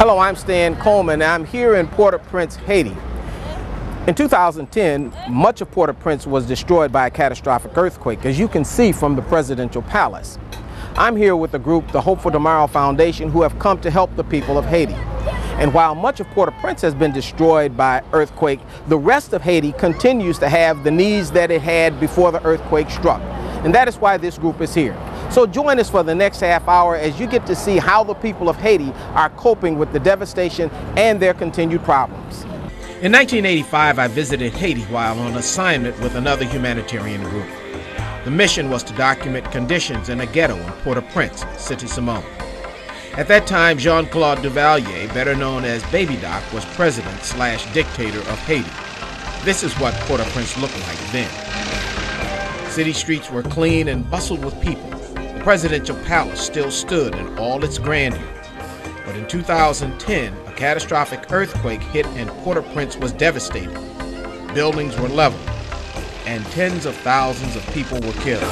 Hello, I'm Stan Coleman. I'm here in Port-au-Prince, Haiti. In 2010, much of Port-au-Prince was destroyed by a catastrophic earthquake, as you can see from the presidential palace. I'm here with the group, the Hope for Tomorrow Foundation, who have come to help the people of Haiti. And while much of Port-au-Prince has been destroyed by earthquake, the rest of Haiti continues to have the needs that it had before the earthquake struck. And that is why this group is here. So join us for the next half hour as you get to see how the people of Haiti are coping with the devastation and their continued problems. In 1985, I visited Haiti while on assignment with another humanitarian group. The mission was to document conditions in a ghetto in Port-au-Prince, Cité-Simon. At that time, Jean-Claude Duvalier, better known as Baby Doc, was president/dictator of Haiti. This is what Port-au-Prince looked like then. City streets were clean and bustled with people. The presidential palace still stood in all its grandeur. But in 2010, a catastrophic earthquake hit and Port-au-Prince was devastated. Buildings were leveled, and tens of thousands of people were killed.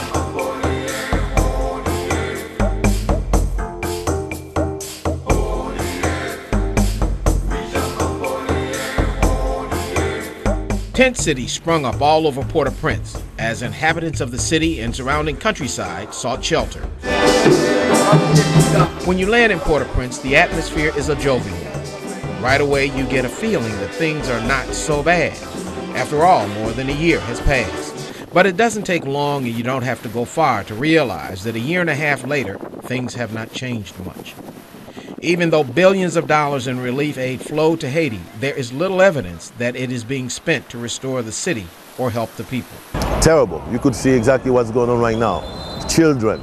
Tent cities sprung up all over Port-au-Prince as inhabitants of the city and surrounding countryside sought shelter. When you land in Port-au-Prince, the atmosphere is a jovial one. Right away, you get a feeling that things are not so bad. After all, more than a year has passed. But it doesn't take long, and you don't have to go far to realize that a year and a half later, things have not changed much. Even though billions of dollars in relief aid flow to Haiti, there is little evidence that it is being spent to restore the city or help the people. Terrible. You could see exactly what's going on right now. Children,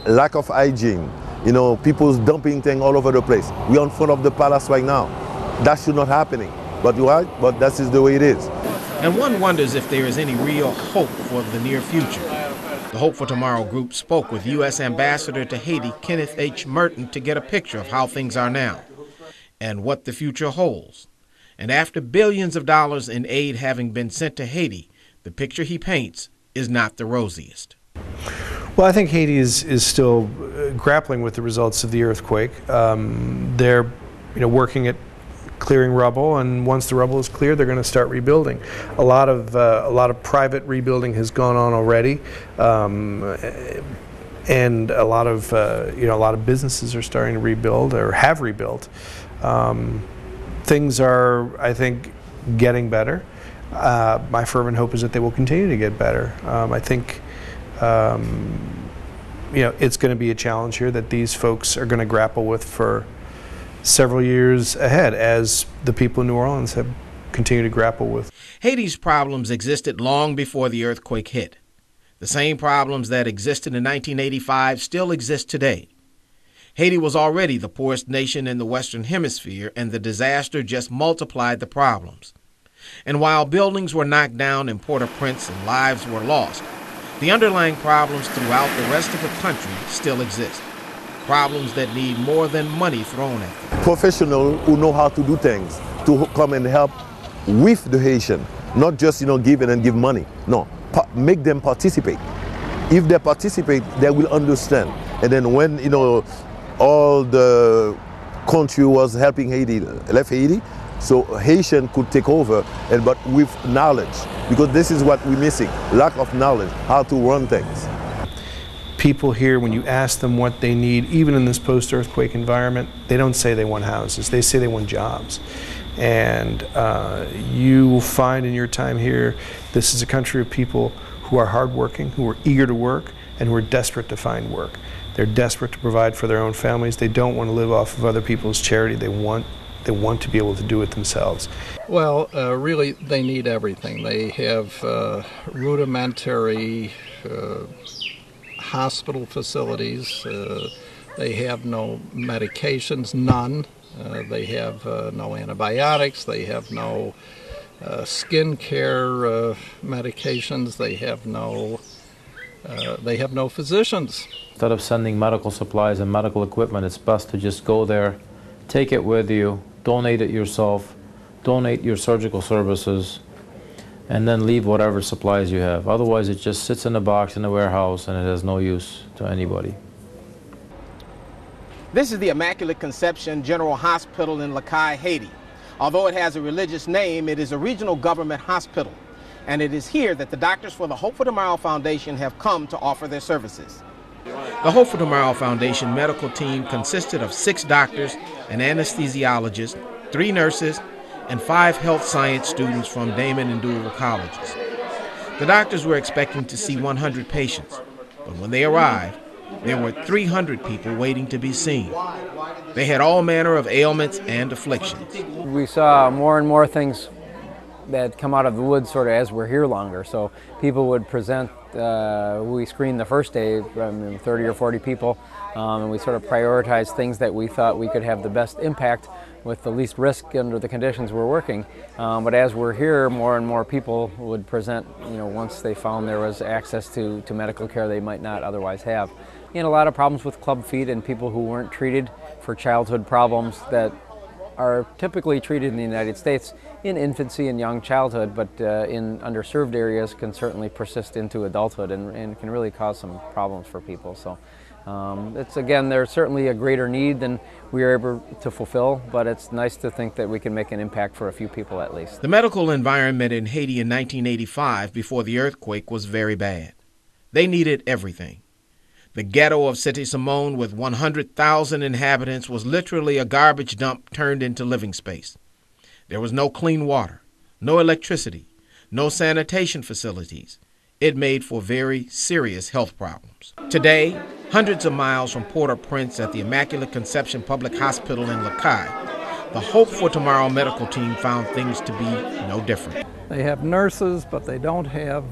lack of hygiene, people dumping things all over the place. We're in front of the palace right now. That should not happening. But that is the way it is. And one wonders if there is any real hope for the near future. The Hope for Tomorrow group spoke with U.S. Ambassador to Haiti, Kenneth H. Merton, to get a picture of how things are now and what the future holds. And after billions of dollars in aid having been sent to Haiti, the picture he paints is not the rosiest. Well, I think Haiti is still grappling with the results of the earthquake. They're working at clearing rubble, and once the rubble is cleared, they're going to start rebuilding. A lot of private rebuilding has gone on already, and a lot of businesses are starting to rebuild or have rebuilt. Things are, I think, getting better. My fervent hope is that they will continue to get better. I think it's going to be a challenge here that these folks are going to grapple with for several years ahead, as the people in New Orleans have continued to grapple with. Haiti's problems existed long before the earthquake hit. The same problems that existed in 1985 still exist today. Haiti was already the poorest nation in the Western Hemisphere, and the disaster just multiplied the problems. And while buildings were knocked down in Port-au-Prince and lives were lost, the underlying problems throughout the rest of the country still exist. Problems that need more than money thrown at them. Professionals who know how to do things, to come and help with the Haitian, not just give and give money. No, make them participate. If they participate, they will understand. And then when all the country was helping Haiti, left Haiti, so Haitian could take over, but with knowledge, because this is what we're missing: lack of knowledge, how to run things. People here, when you ask them what they need, even in this post-earthquake environment, they don't say they want houses, they say they want jobs. And you will find in your time here, this is a country of people who are hardworking, who are eager to work, and who are desperate to find work. They're desperate to provide for their own families. They don't want to live off of other people's charity. They want to be able to do it themselves. Well, really, they need everything. They have rudimentary hospital facilities. They have no medications, none. They have no antibiotics. They have no skin care medications. They have no physicians. Instead of sending medical supplies and medical equipment, it's best to just go there, take it with you, donate it yourself, donate your surgical services, and then leave whatever supplies you have. Otherwise, it just sits in a box in a warehouse and it has no use to anybody. This is the Immaculate Conception General Hospital in Cayes, Haiti. Although it has a religious name, it is a regional government hospital. And it is here that the doctors for the Hope for Tomorrow Foundation have come to offer their services. The Hope for Tomorrow Foundation medical team consisted of 6 doctors, an anesthesiologist, 3 nurses, and 5 health science students from Daemen and Dual colleges. The doctors were expecting to see 100 patients, but when they arrived, there were 300 people waiting to be seen. They had all manner of ailments and afflictions. We saw more and more things that come out of the woods sort of as we're here longer. So people would present, we screened the first day, 30 or 40 people, and we sort of prioritized things that we thought we could have the best impact with the least risk under the conditions we're working. But as we're here, more and more people would present, once they found there was access to medical care they might not otherwise have. A lot of problems with club feet and people who weren't treated for childhood problems that are typically treated in the United States in infancy and young childhood, but in underserved areas can certainly persist into adulthood and can really cause some problems for people. So again, there's certainly a greater need than we are able to fulfill, but it's nice to think that we can make an impact for a few people at least. The medical environment in Haiti in 1985, before the earthquake, was very bad. They needed everything. The ghetto of Saint-Simon, with 100,000 inhabitants, was literally a garbage dump turned into living space. There was no clean water, no electricity, no sanitation facilities. It made for very serious health problems. Today, hundreds of miles from Port-au-Prince at the Immaculate Conception Public Hospital in Cayes, the Hope for Tomorrow medical team found things to be no different. They have nurses, but they don't have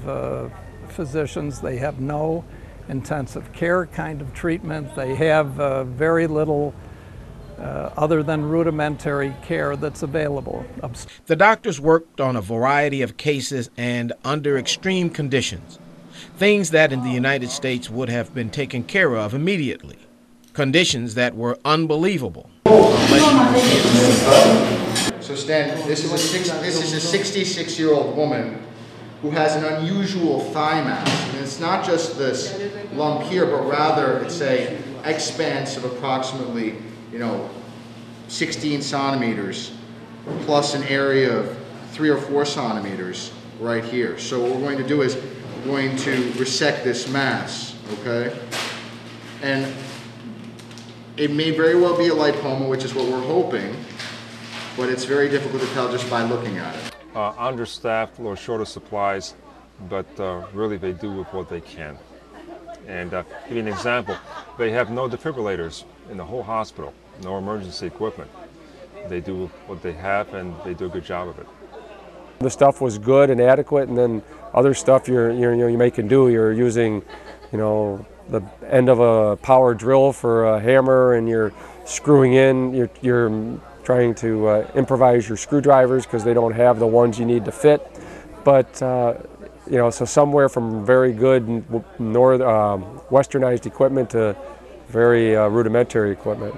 physicians. They have no intensive care kind of treatment. They have very little other than rudimentary care that's available. The doctors worked on a variety of cases and under extreme conditions, things that in the United States would have been taken care of immediately, conditions that were unbelievable. So Stan, this is a 66-year-old woman who has an unusual thigh mass. And it's not just this lump here, but rather it's a expanse of approximately, 16 centimeters plus an area of 3 or 4 centimeters right here. So what we're going to do is we're going to resect this mass, okay? And it may very well be a lipoma, which is what we're hoping, but it's very difficult to tell just by looking at it. Understaffed, a little short of supplies, but really they do with what they can. And to give you an example, they have no defibrillators in the whole hospital, no emergency equipment. They do what they have, and they do a good job of it. The stuff was good and adequate, and then other stuff you make and do. You're using, the end of a power drill for a hammer, and you're screwing in. You're trying to improvise your screwdrivers because they don't have the ones you need to fit. But so somewhere from very good westernized equipment to very rudimentary equipment.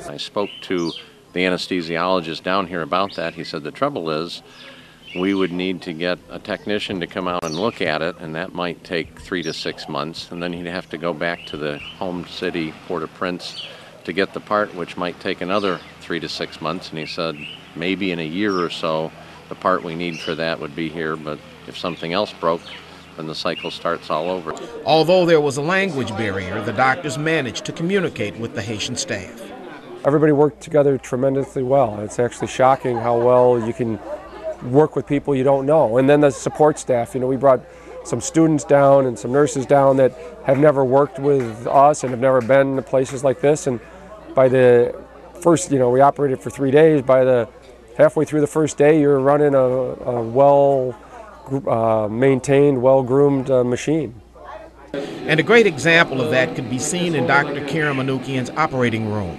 I spoke to the anesthesiologist down here about that. He said the trouble is we would need to get a technician to come out and look at it, and that might take 3 to 6 months, and then he'd have to go back to the home city, Port-au-Prince, to get the part, which might take another 3 to 6 months. And he said maybe in a year or so the part we need for that would be here, but if something else broke, then the cycle starts all over. Although there was a language barrier, the doctors managed to communicate with the Haitian staff. Everybody worked together tremendously well. It's actually shocking how well you can work with people you don't know. And then the support staff, we brought some students down and some nurses down that have never worked with us and have never been to places like this. And by the first, we operated for 3 days. By the halfway through the first day, you're running a well-maintained, well-groomed machine. And a great example of that could be seen in Dr. Karamanoukian's operating room.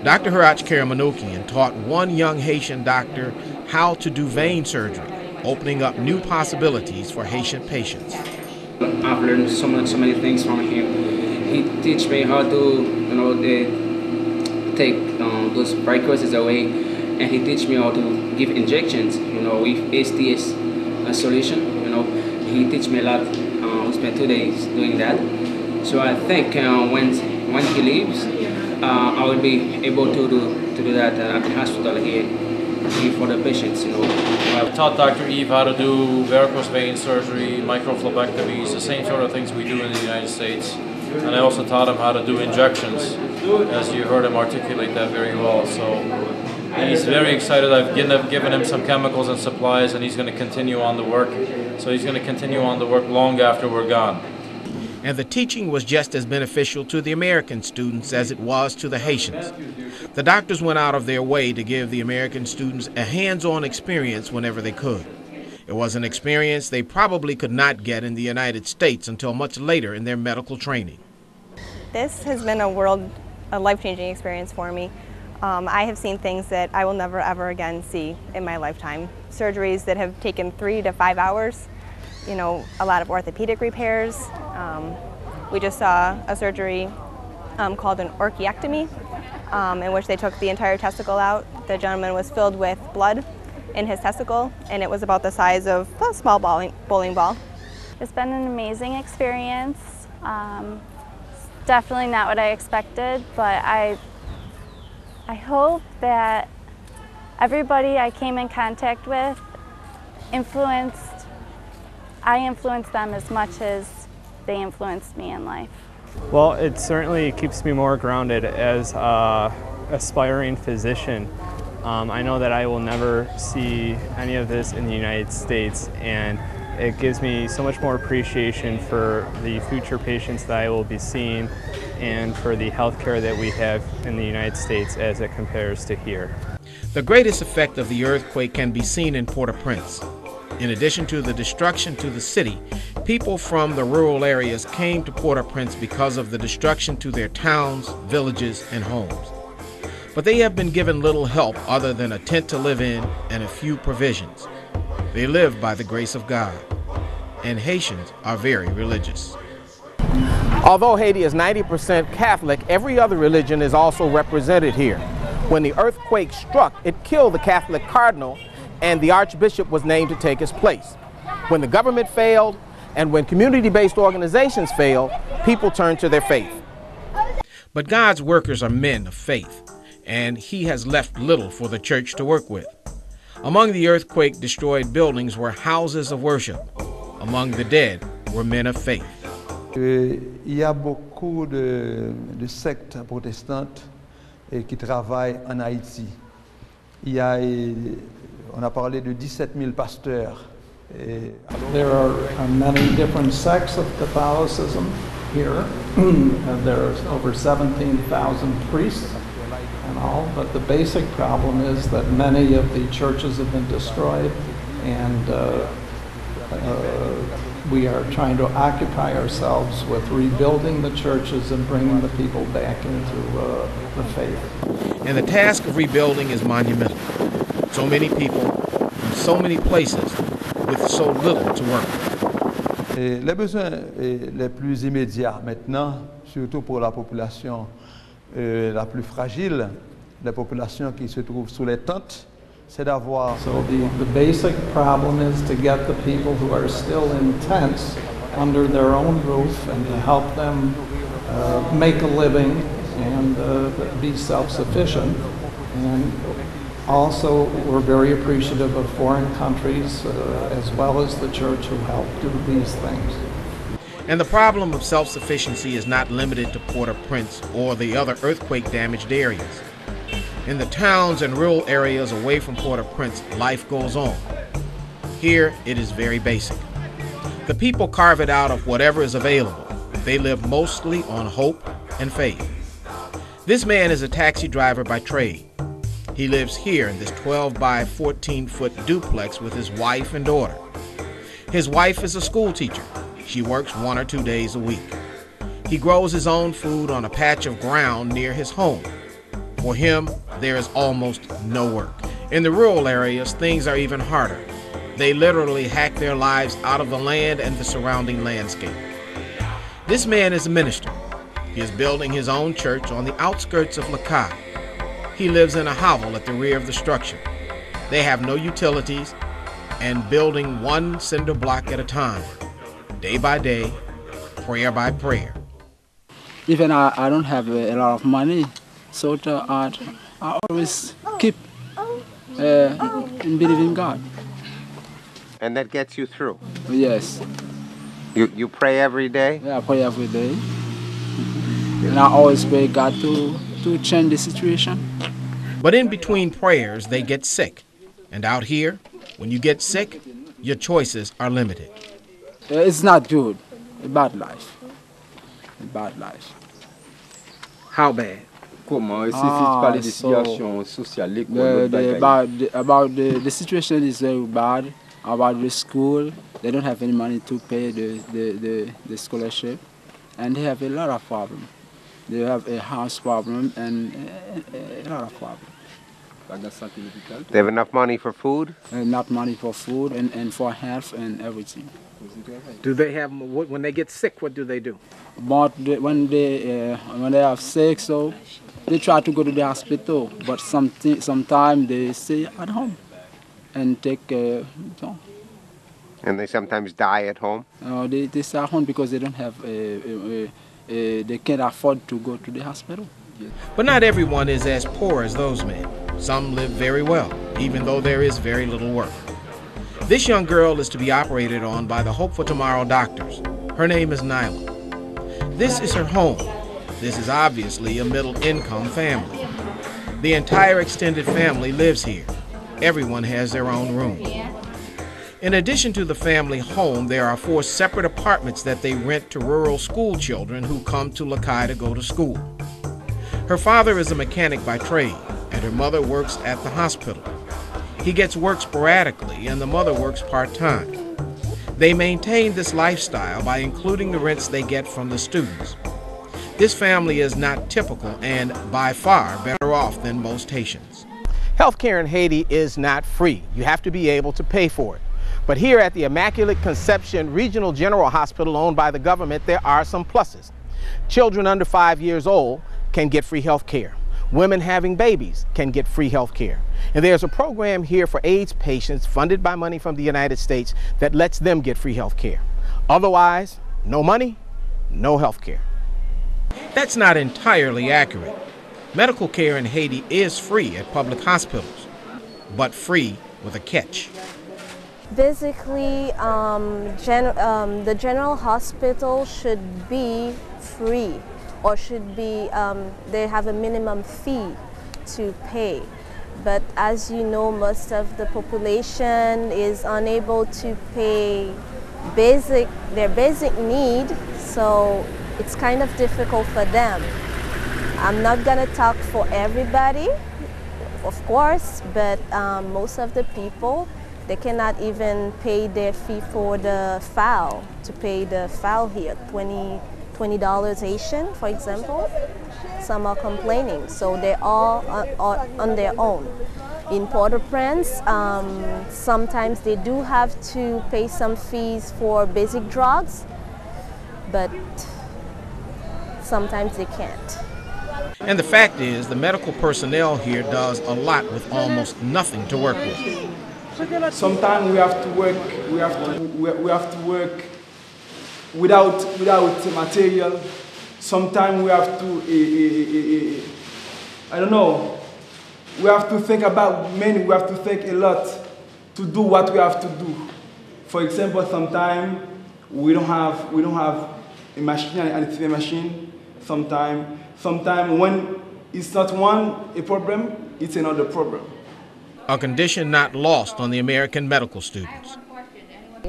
Dr. Hratch Karamanoukian taught one young Haitian doctor how to do vein surgery, opening up new possibilities for Haitian patients. I've learned so many things from him. He teach me how to, take those precursors away, and he teach me how to give injections, with STS solution. He teach me a lot. We spent 2 days doing that. So I think when he leaves, I will be able to do that at the hospital here for the patients, you know. I taught Dr. Eve how to do varicose vein surgery, microphlebectomies, the same sort of things we do in the United States. And I also taught him how to do injections, as you heard him articulate that very well. So he's very excited. I've given him some chemicals and supplies, and he's going to continue on the work. So he's going to continue on the work long after we're gone. And the teaching was just as beneficial to the American students as it was to the Haitians. The doctors went out of their way to give the American students a hands-on experience whenever they could. It was an experience they probably could not get in the United States until much later in their medical training. This has been a life-changing experience for me. I have seen things that I will never ever again see in my lifetime. Surgeries that have taken 3 to 5 hours, you know, a lot of orthopedic repairs. We just saw a surgery called an orchiectomy, in which they took the entire testicle out. The gentleman was filled with blood in his testicle, and it was about the size of a small bowling ball. It's been an amazing experience. Definitely not what I expected, but I hope that everybody I came in contact with I influenced them as much as they influenced me in life. Well, it certainly keeps me more grounded as an aspiring physician. I know that I will never see any of this in the United States, and it gives me so much more appreciation for the future patients that I will be seeing and for the health care that we have in the United States as it compares to here. The greatest effect of the earthquake can be seen in Port-au-Prince. In addition to the destruction to the city, people from the rural areas came to Port-au-Prince because of the destruction to their towns, villages, and homes. But they have been given little help other than a tent to live in and a few provisions. They live by the grace of God, and Haitians are very religious. Although Haiti is 90% Catholic, every other religion is also represented here. When the earthquake struck, it killed the Catholic cardinal, and the archbishop was named to take his place. When the government failed, and when community-based organizations failed, people turned to their faith. But God's workers are men of faith, and He has left little for the church to work with. Among the earthquake-destroyed buildings were houses of worship. Among the dead were men of faith. Il y a beaucoup de sectes protestantes qui travaillent en Haïti. On a parlé de 17 000 pasteurs. There are many different sects of Catholicism here. There's over 17,000 priests and all, but the basic problem is that many of the churches have been destroyed, and we are trying to occupy ourselves with rebuilding the churches and bringing the people back into the faith. And the task of rebuilding is monumental. So many people in so many places with so little to work with. Les besoins les plus immédiats maintenant, surtout pour la population la plus fragile, la population qui se trouve sous les tentes, c'est d'avoir... So the basic problem is to get the people who are still in tents under their own roof and to help them make a living and be self-sufficient. And also, we're very appreciative of foreign countries as well as the church who help do these things. And the problem of self-sufficiency is not limited to Port-au-Prince or the other earthquake-damaged areas. In the towns and rural areas away from Port-au-Prince, life goes on. Here, it is very basic. The people carve it out of whatever is available. They live mostly on hope and faith. This man is a taxi driver by trade. He lives here in this 12 by 14-foot duplex with his wife and daughter. His wife is a school teacher. She works 1 or 2 days a week. He grows his own food on a patch of ground near his home. For him, there is almost no work. In the rural areas, things are even harder. They literally hack their lives out of the land and the surrounding landscape. This man is a minister. He is building his own church on the outskirts of Cayes. He lives in a hovel at the rear of the structure. They have no utilities and building one cinder block at a time, day by day, prayer by prayer. Even I don't have a lot of money, So I always keep in believing God. And that gets you through? Yes. You pray every day? Yeah, I pray every day. And I always pray God to change the situation. But in between prayers, they get sick. And out here, when you get sick, your choices are limited. It's not good. A bad life. A bad life. How bad? Comment? Est-ce que tu parles des situations sociales, l'école, the situation is very bad. About the school, they don't have any money to pay the scholarship, and they have a lot of problems. They have a house problem and a lot of problems. They have enough money for food? Not money for food and for health and everything. Do they have, when they get sick, what do they do? But when they are sick, so they try to go to the hospital, but sometimes they stay at home and take And they sometimes die at home? They stay at home because they don't have, they can't afford to go to the hospital. But not everyone is as poor as those men. Some live very well, even though there is very little work. This young girl is to be operated on by the Hope for Tomorrow doctors. Her name is Nyla. This is her home. This is obviously a middle-income family. The entire extended family lives here. Everyone has their own room. In addition to the family home, there are 4 separate apartments that they rent to rural school children who come to Lakai to go to school. Her father is a mechanic by trade, and her mother works at the hospital. He gets work sporadically, and the mother works part-time. They maintain this lifestyle by including the rents they get from the students. This family is not typical and by far better off than most Haitians. Healthcare in Haiti is not free. You have to be able to pay for it. But here at the Immaculate Conception Regional General Hospital owned by the government, there are some pluses. Children under 5 years old can get free health care. Women having babies can get free health care. And there's a program here for AIDS patients funded by money from the United States that lets them get free health care. Otherwise, no money, no health care. That's not entirely accurate. Medical care in Haiti is free at public hospitals, but free with a catch. Basically, the general hospital should be free, or should be, they have a minimum fee to pay. But as you know, most of the population is unable to pay their basic need, so it's kind of difficult for them. I'm not gonna talk for everybody, of course, but most of the people, they cannot even pay their fee for the file, to pay the file here, $20 Haitian, for example. Some are complaining, so they're all on their own. In Port-au-Prince, sometimes they do have to pay some fees for basic drugs, but sometimes they can't. And the fact is, the medical personnel here does a lot with almost nothing to work with. Sometimes we have to work. We have to work without material. Sometimes we have to. I don't know. We have to think about many. We have to think a lot to do what we have to do. For example, sometimes we don't have a machine, an anesthesia machine. Sometimes when it's not a problem, it's another problem. A condition not lost on the American medical students.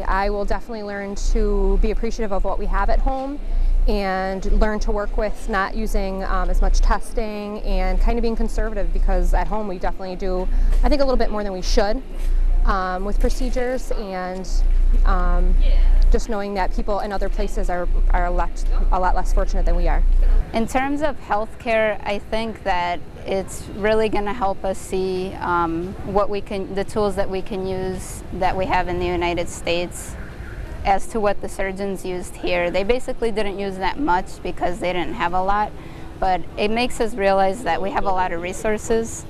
I will definitely learn to be appreciative of what we have at home and learn to work with not using as much testing and kind of being conservative, because at home we definitely do, I think, a little bit more than we should with procedures, and just knowing that people in other places are a lot less fortunate than we are. In terms of healthcare, I think that it's really going to help us see the tools that we can use that we have in the United States as to what the surgeons used here. They basically didn't use that much because they didn't have a lot, but it makes us realize that we have a lot of resources,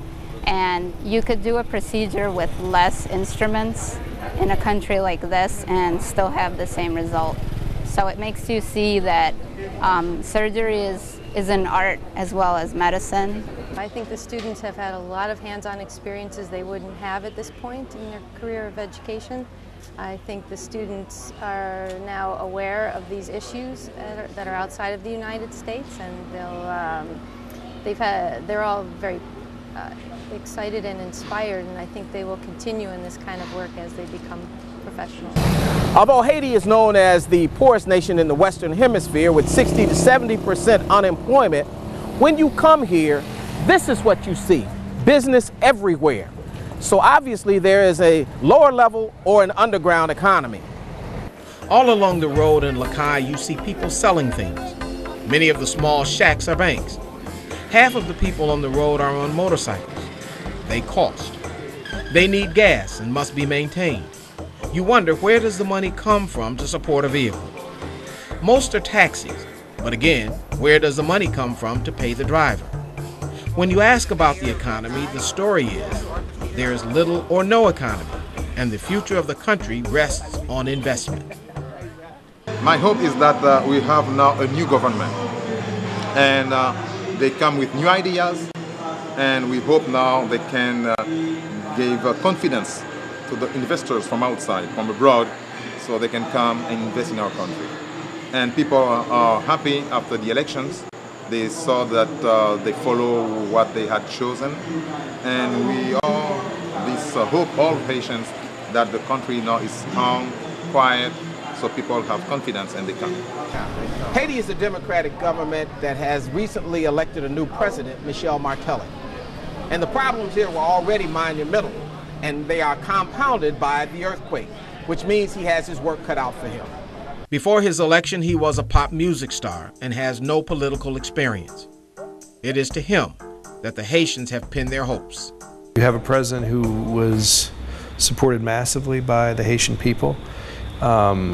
and you could do a procedure with less instruments in a country like this and still have the same result. So it makes you see that surgery is an art as well as medicine, I think the students have had a lot of hands-on experiences they wouldn't have at this point in their career of education. I think the students are now aware of these issues that are outside of the United States, and they're all very excited and inspired, and I think they will continue in this kind of work as they become professionals. Although Haiti is known as the poorest nation in the Western Hemisphere with 60 to 70% unemployment, when you come here, this is what you see: business everywhere. So obviously there is a lower level or an underground economy. All along the road in Cayes, you see people selling things. Many of the small shacks are banks. Half of the people on the road are on motorcycles. They cost. They need gas and must be maintained. You wonder, where does the money come from to support a vehicle? Most are taxis, but again, where does the money come from to pay the driver? When you ask about the economy, the story is there is little or no economy, and the future of the country rests on investment. My hope is that we have now a new government, and they come with new ideas, and we hope now they can give confidence to the investors from outside, from abroad, so they can come and invest in our country. And people are happy after the elections. They saw that they follow what they had chosen, and we all hope, all Haitians, that the country now is calm, quiet, so people have confidence and they come. Haiti is a democratic government that has recently elected a new president, Michel Martelly. And the problems here were already monumental, and they are compounded by the earthquake, which means he has his work cut out for him. Before his election, he was a pop music star and has no political experience. It is to him that the Haitians have pinned their hopes. You have a president who was supported massively by the Haitian people.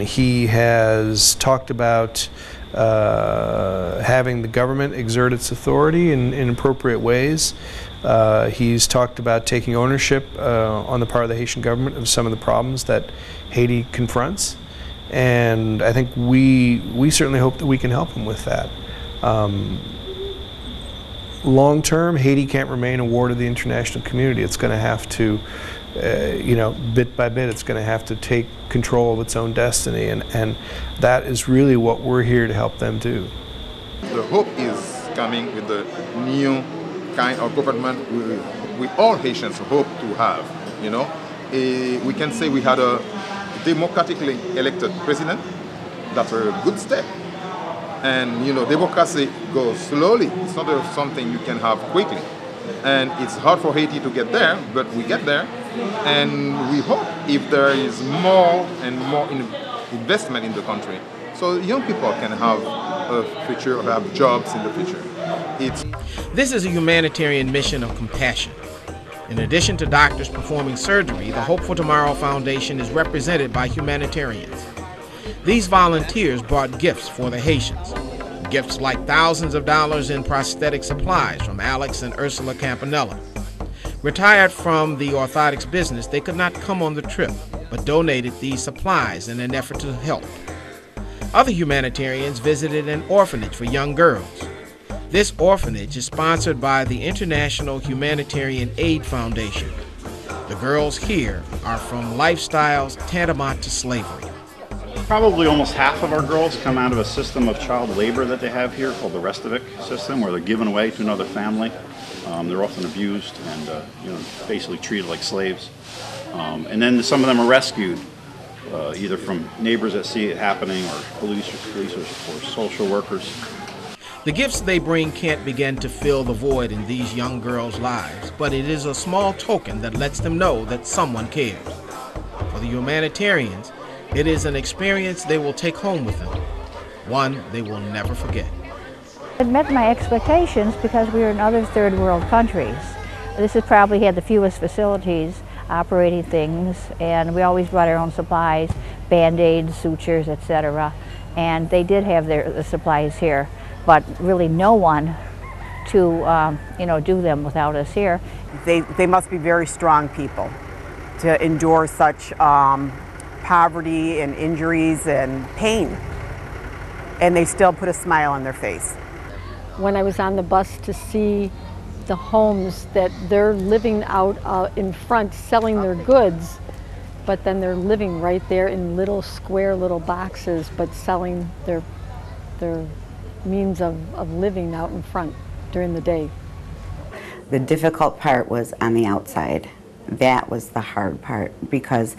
He has talked about having the government exert its authority in appropriate ways. He's talked about taking ownership on the part of the Haitian government of some of the problems that Haiti confronts. And I think we certainly hope that we can help him with that. Long term, Haiti can't remain a ward of the international community. It's going to have to, bit by bit, it's going to have to take control of its own destiny, and that is really what we're here to help them do. The hope is coming with the new kind of government we all Haitians hope to have. We can say we had a democratically elected president. That's a good step. And democracy goes slowly. It's not something you can have quickly. And it's hard for Haiti to get there, but we get there. And we hope if there is more and more investment in the country, so young people can have a future, have jobs in the future. This is a humanitarian mission of compassion. In addition to doctors performing surgery, the Hope for Tomorrow Foundation is represented by humanitarians. These volunteers brought gifts for the Haitians. Gifts like thousands of dollars in prosthetic supplies from Alex and Ursula Campanella. Retired from the orthotics business, they could not come on the trip, but donated these supplies in an effort to help. Other humanitarians visited an orphanage for young girls. This orphanage is sponsored by the International Humanitarian Aid Foundation. The girls here are from lifestyles tantamount to slavery. Probably almost half of our girls come out of a system of child labor that they have here called the Orthopedic system, where they're given away to another family. They're often abused and basically treated like slaves. And then some of them are rescued, either from neighbors that see it happening, or police or social workers. The gifts they bring can't begin to fill the void in these young girls' lives, but it is a small token that lets them know that someone cares. For the humanitarians, it is an experience they will take home with them, one they will never forget. It met my expectations because we were in other third world countries. This has probably had the fewest facilities operating things, and we always brought our own supplies, Band-Aids, sutures, etc. And they did have the supplies here, but really no one to do them without us here. They must be very strong people to endure such poverty and injuries and pain, and they still put a smile on their face. When I was on the bus to see the homes that they're living out in front selling their goods, but then they're living right there in little square little boxes, but selling their means of living out in front during the day. The difficult part was on the outside. That was the hard part, because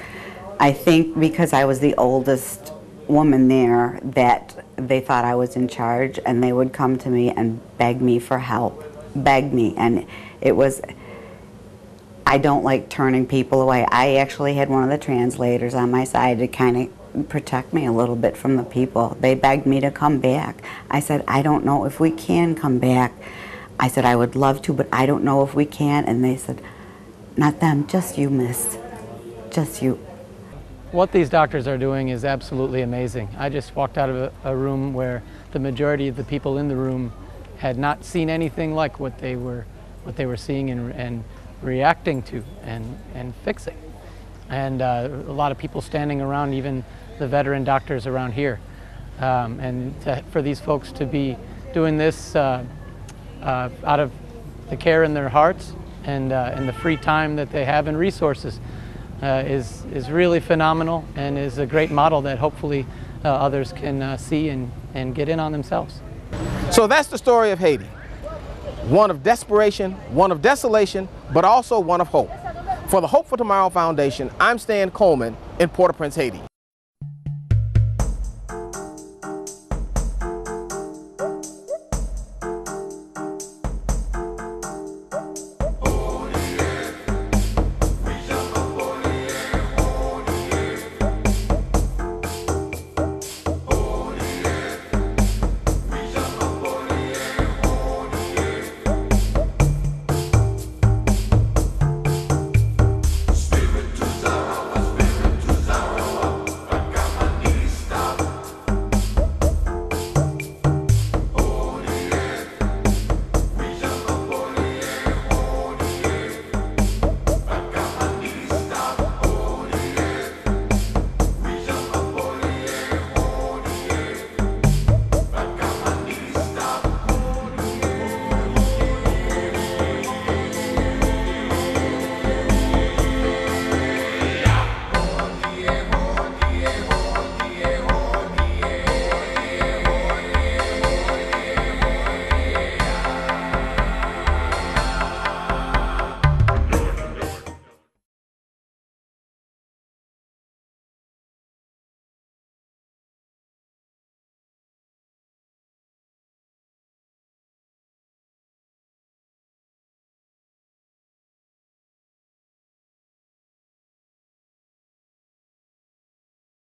I think because I was the oldest woman there that they thought I was in charge, and they would come to me and beg me for help, beg me, and it was, I don't like turning people away. I actually had one of the translators on my side to kind of protect me a little bit from the people. They begged me to come back. I said, I don't know if we can come back. I said, I would love to, but I don't know if we can. And they said, not them, just you, miss, just you. What these doctors are doing is absolutely amazing. I just walked out of a room where the majority of the people in the room had not seen anything like what they were seeing and reacting to and fixing. And a lot of people standing around, even the veteran doctors around here. For these folks to be doing this out of the care in their hearts and the free time that they have and resources is really phenomenal, and is a great model that hopefully others can see and get in on themselves. So that's the story of Haiti. One of desperation, one of desolation, but also one of hope. For the Hope for Tomorrow Foundation, I'm Stan Coleman in Port-au-Prince, Haiti.